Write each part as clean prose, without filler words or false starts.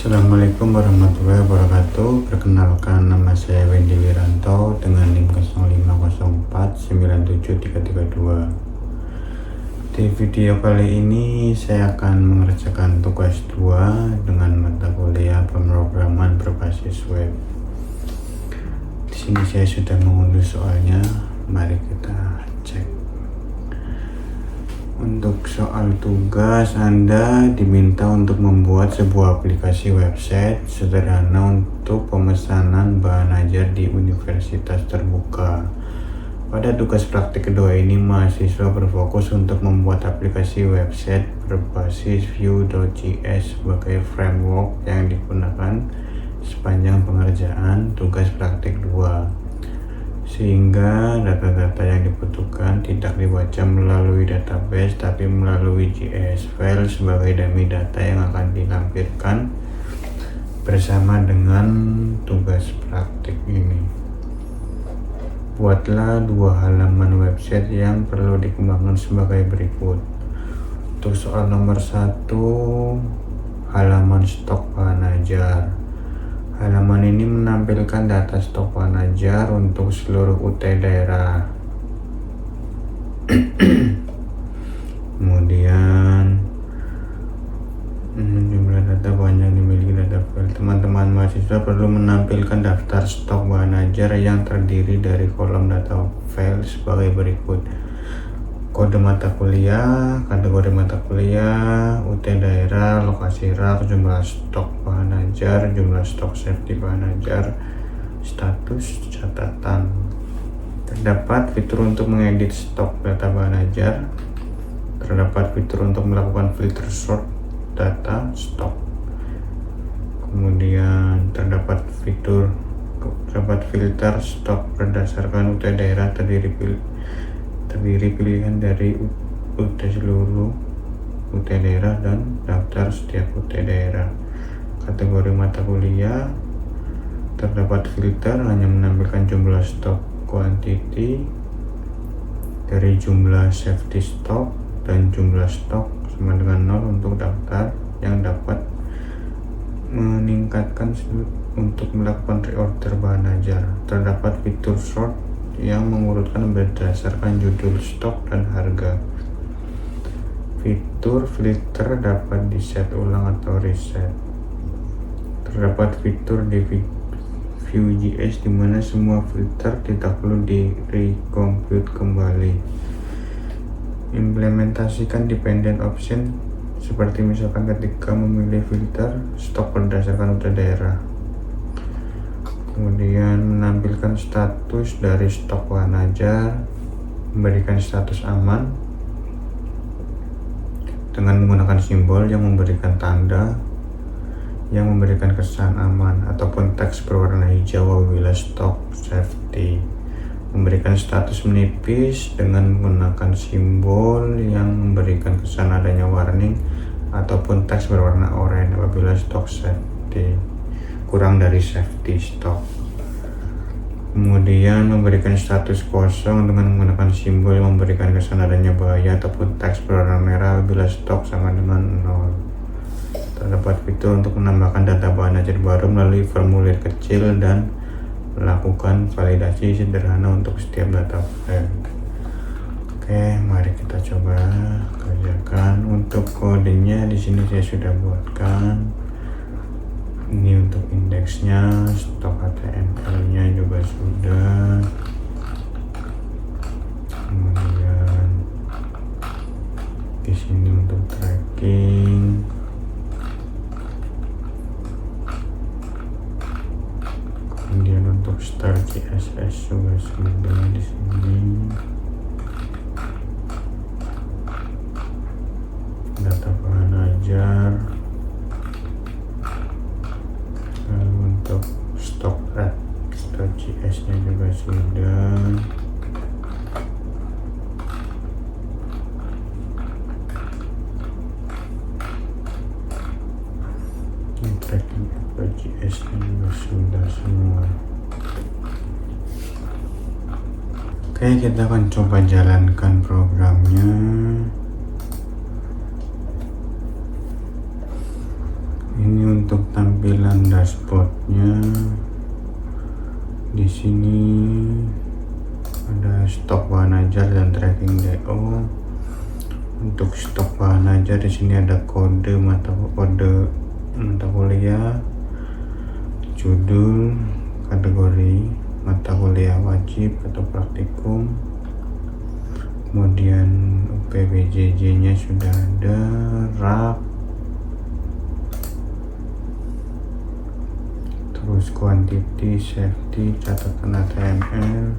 Assalamualaikum warahmatullahi wabarakatuh. Perkenalkan, nama saya Wendy Wiranto dengan NIM 0504973332. Di video kali ini saya akan mengerjakan tugas 2 dengan mata kuliah pemrograman berbasis web. Di sini saya sudah mengunduh soalnya, mari kita cek. Untuk soal tugas, Anda diminta untuk membuat sebuah aplikasi website sederhana untuk pemesanan bahan ajar di universitas terbuka. Pada tugas praktik kedua ini, mahasiswa berfokus untuk membuat aplikasi website berbasis Vue.js sebagai framework yang digunakan sepanjang pengerjaan tugas praktik 2. Sehingga data-data yang dibutuhkan tidak dibaca melalui database tapi melalui JS file sebagai dummy data yang akan dilampirkan bersama dengan tugas praktik ini. Buatlah 2 halaman website yang perlu dikembangkan sebagai berikut. Untuk soal nomor 1, halaman stok bahan ajar. Halaman ini menampilkan data stok bahan ajar untuk seluruh UT daerah. Kemudian jumlah data bahan yang dimiliki data file. Teman-teman mahasiswa perlu menampilkan daftar stok bahan ajar yang terdiri dari kolom data file sebagai berikut: kode mata kuliah, kategori mata kuliah, UT daerah, lokasi rak, jumlah stok bahan ajar, jumlah stok safety bahan ajar, status catatan. Terdapat fitur untuk mengedit stok data bahan ajar. Terdapat fitur untuk melakukan filter sort data stok. Kemudian terdapat filter stok berdasarkan UT daerah, terdiri pilihan dari UT seluruh UT daerah dan daftar setiap UT daerah. Kategori mata kuliah, terdapat filter hanya menampilkan jumlah stok quantity dari jumlah safety stock dan jumlah stok sama dengan 0 untuk daftar yang dapat meningkatkan untuk melakukan reorder bahan ajar. Terdapat fitur sort yang mengurutkan berdasarkan judul stok dan harga. Fitur filter dapat di-set ulang atau reset. Terdapat fitur di Vue.js di mana semua filter tidak perlu di-recompute kembali. Implementasikan dependent option seperti misalkan ketika memilih filter stok berdasarkan UT daerah. Kemudian menampilkan status dari stok bahan ajar, memberikan status aman dengan menggunakan simbol yang memberikan tanda yang memberikan kesan aman ataupun teks berwarna hijau apabila stok safety. Memberikan status menipis dengan menggunakan simbol yang memberikan kesan adanya warning ataupun teks berwarna oranye apabila stok safety kurang dari safety stock. Kemudian memberikan status kosong dengan menggunakan simbol yang memberikan kesan adanya bahaya ataupun teks berwarna merah apabila stok sama dengan 0. Terdapat fitur untuk menambahkan data bahan ajar baru melalui formulir kecil dan melakukan validasi sederhana untuk setiap data file. Oke, mari kita coba kerjakan. Untuk kodenya di sini saya sudah buatkan. Ini untuk indeksnya, stok HTML-nya juga sudah. Kemudian di sini untuk tracking. Kemudian untuk start CSS juga sudah di sini. Data bahan ajar. Untuk stok red.js nya juga sudah. Tracking.js nya juga sudah semua. Oke, kita akan coba jalankan programnya. Ini untuk tampilan tampilan dashboardnya. Di sini ada stok bahan ajar dan tracking DO. Untuk stok bahan ajar di sini ada kode mata kuliah, judul, kategori mata kuliah wajib atau praktikum, kemudian UPBJJ-nya sudah ada, rak, terus quantity, safety, catatan HTML.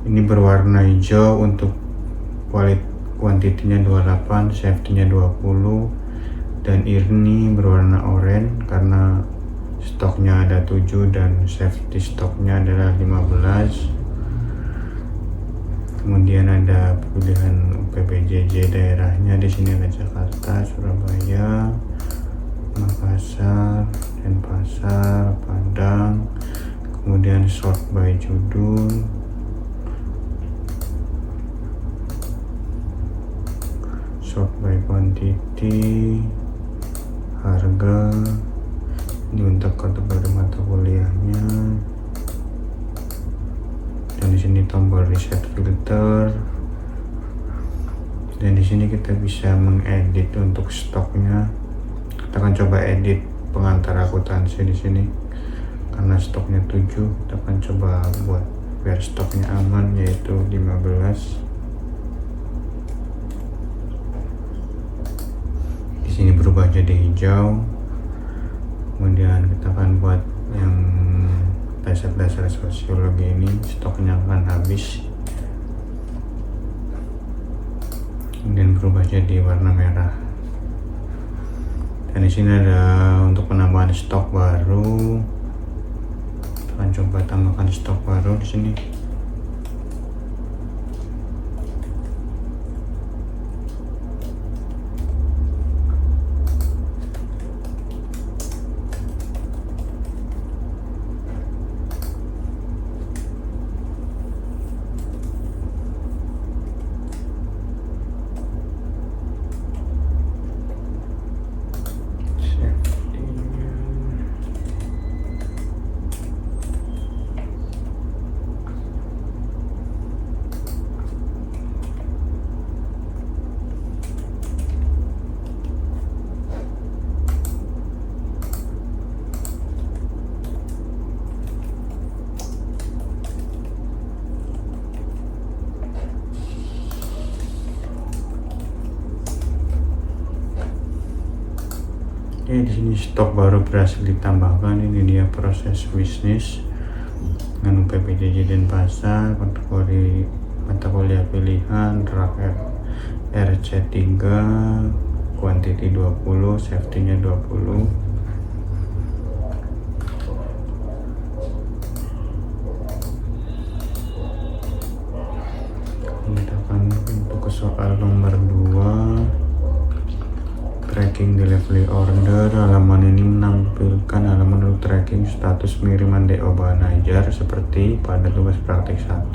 Ini berwarna hijau untuk kuantitinya 28, safety-nya 20, dan ini berwarna oranye karena stoknya ada 7 dan safety stoknya adalah 15. Kemudian ada pilihan UPBJJ daerahnya. Di sini ada Jakarta, Surabaya, Makassar, Denpasar, Padang. Kemudian sort by judul, sort by quantity, harga. Ini untuk kategori mata kuliahnya. Dan di sini tombol reset filter. Dan di sini kita bisa mengedit untuk stoknya. Kita akan coba edit pengantar akuntansi di sini. Karena stoknya 7, kita akan coba buat biar stoknya aman, yaitu 15. Di sini berubah jadi hijau. Kemudian kita akan buat yang dasar-dasar sosiologi ini, stoknya akan habis. Kemudian berubah jadi warna merah. Dan di sini ada untuk penambahan stok baru. Kita akan coba tambahkan stok baru di sini. Oke, di sini stok baru berhasil ditambahkan. Ini dia proses bisnis dengan UPBJJ Denpasar, kategori mata kuliah pilihan, rak RC3, quantity 20, safety-nya 20. Kita akan untuk ke soal nomor 2. Tracking delivery order. Halaman ini menampilkan halaman untuk tracking status pengiriman DO bahan ajar seperti pada tugas praktik 1.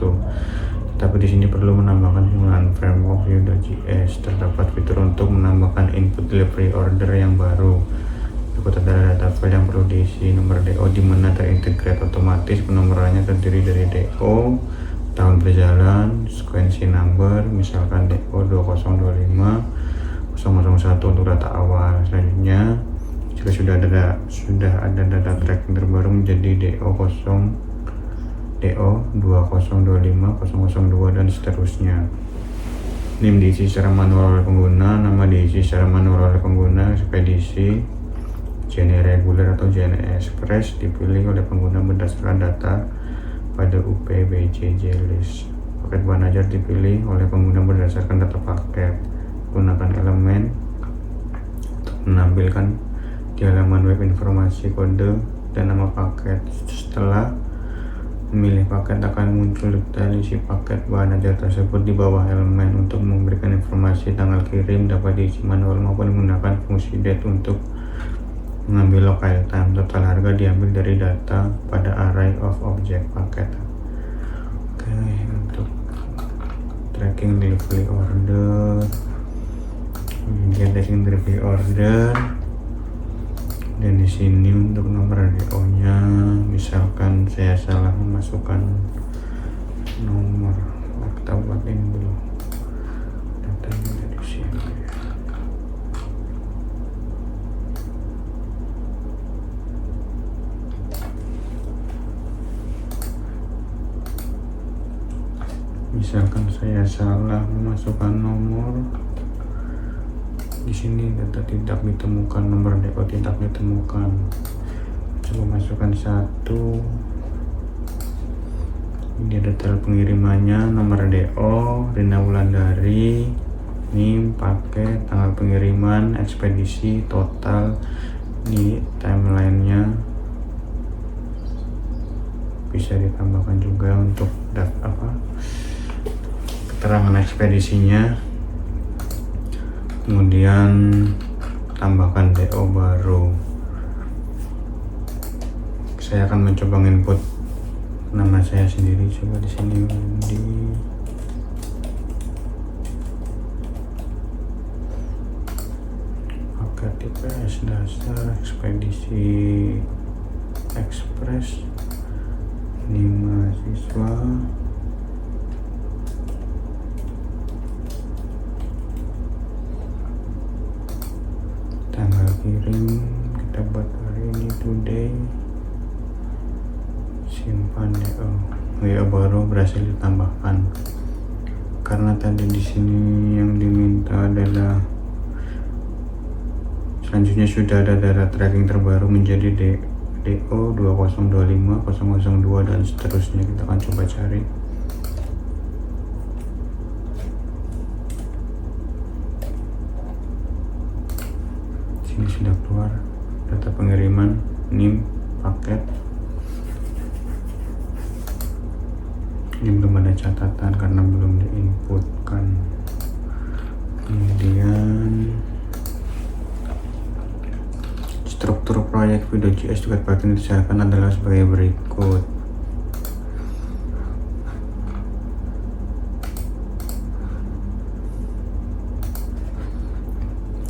Tapi di sini perlu menambahkan penggunaan framework Vue.js. Terdapat fitur untuk menambahkan input delivery order yang baru. Berikut adalah data file yang perlu diisi. Nomor DO di mana terintegrate otomatis. Penomorannya terdiri dari DO, tahun berjalan, sequence number, misalkan DO 2025 001 untuk data awal. Selanjutnya, jika sudah ada data tracking terbaru menjadi DO 2025 002 dan seterusnya. NIM diisi secara manual oleh pengguna, nama diisi secara manual oleh pengguna, ekspedisi, JNE reguler atau JNE express dipilih oleh pengguna berdasarkan data pada UPBJJ list. Paket bahan ajar dipilih oleh pengguna berdasarkan data paket. Gunakan elemen untuk menampilkan di halaman web informasi kode dan nama paket. Setelah memilih paket, akan muncul detail isi paket bahan ajar tersebut di bawah elemen. Untuk memberikan informasi tanggal kirim dapat diisi manual maupun menggunakan fungsi date untuk mengambil local time. Total harga diambil dari data pada array of object paket. Oke, untuk tracking delivery order, kemudian tracking delivery order Dan di sini untuk nomor DO nya, misalkan saya salah memasukkan nomor, kita buat ini dulu datanya dari sini. Misalkan saya salah memasukkan nomor, di sini data tidak ditemukan, nomor DO tidak ditemukan. Coba masukkan 1. Ini detail pengirimannya, nomor DO, Rina Wulandari, NIM, paket, tanggal pengiriman, ekspedisi, total. Ini timelinenya bisa ditambahkan juga untuk keterangan ekspedisinya. Kemudian tambahkan DO baru. Saya akan mencoba input nama saya sendiri. Coba di sini di paket TPS dasar, ekspedisi ekspres, ini mahasiswa, tanggal kirim kita buat hari ini, today, simpan DO. WA baru berhasil ditambahkan. Karena tadi di sini yang diminta adalah selanjutnya sudah ada data tracking terbaru menjadi DO 2025 002 dan seterusnya. Kita akan coba cari. Ini sudah keluar data pengiriman, NIM, paket. Ini belum ada catatan karena belum diinputkan. Kemudian struktur proyek Video.js juga Python disediakan adalah sebagai berikut.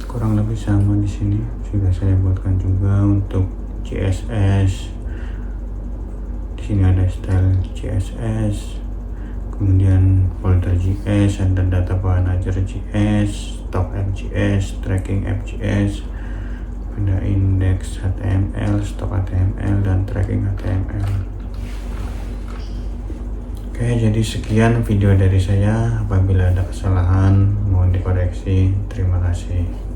Kurang lebih sama di sini sudah saya buatkan juga untuk CSS. Di sini ada style CSS, kemudian folder JS, ada data bahan ajar JS, stock FJS, tracking FJS, ada index HTML, stock HTML, dan tracking HTML. Oke, jadi sekian video dari saya. Apabila ada kesalahan mohon dikoreksi. Terima kasih.